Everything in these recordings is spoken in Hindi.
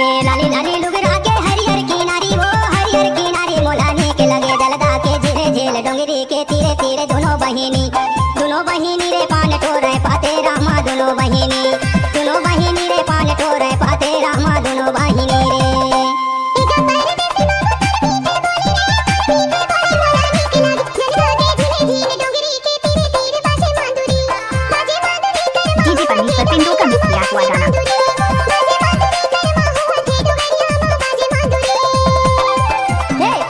ये लाली लाली लुगरा के हरियर किनारी, वो हरियर किनारी मोलाने के लगे जलदा के झीले झील डोंगरी के तीरे तीरे दोनों बहिनी रे पान टोरे पाते रामा दोनों बहिनी रे पान टोरे पाते रामा दोनों बहिनी रे। डीजे परमेश्वर पिंडो का मिक्स किया हुआ गाना।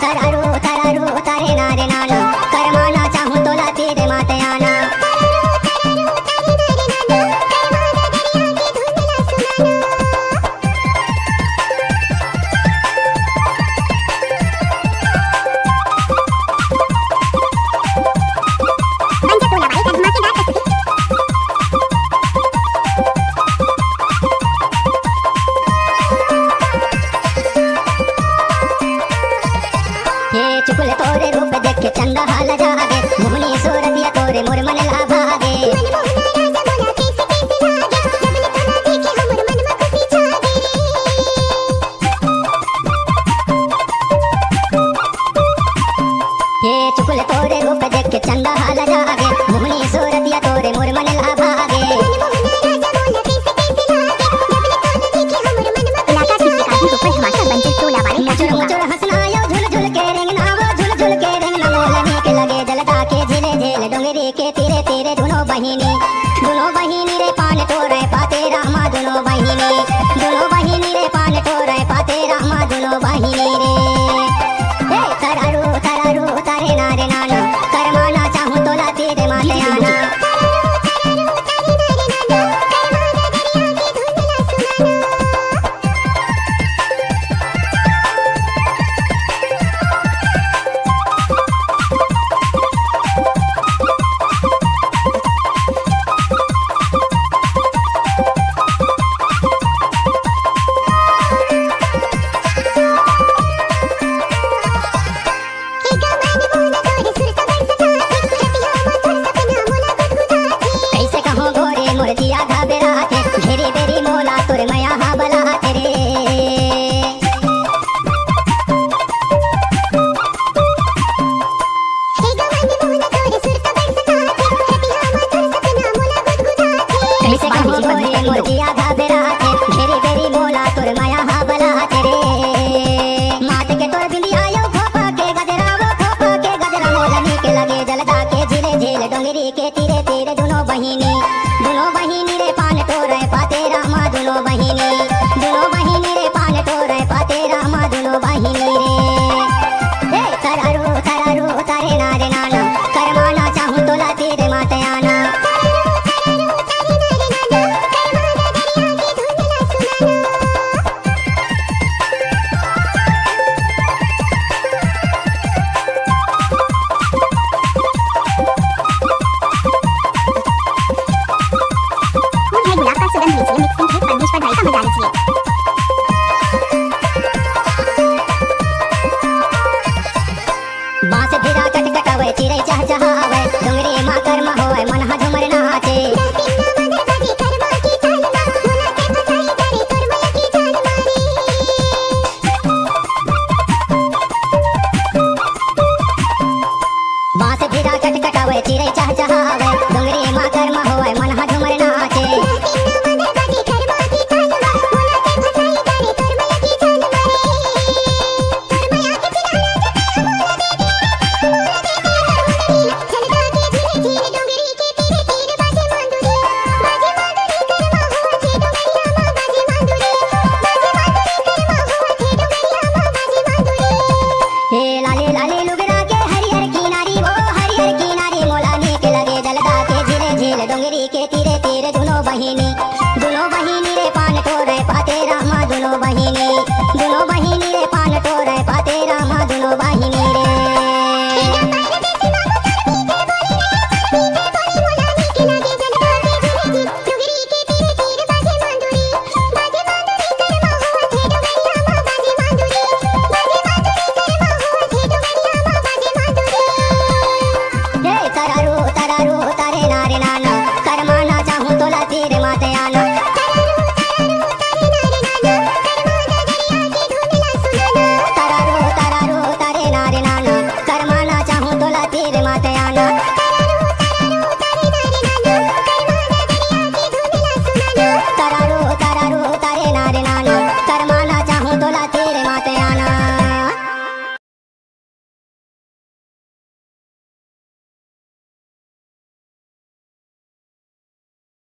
तरारू तरारू तारे नारे नाना करमाना चाहूं तो लाती रे माते आना। चुकुल तोरे रूप देख के चंदा हाल जागे, मोहनी सूरतिया तोरे मोर मन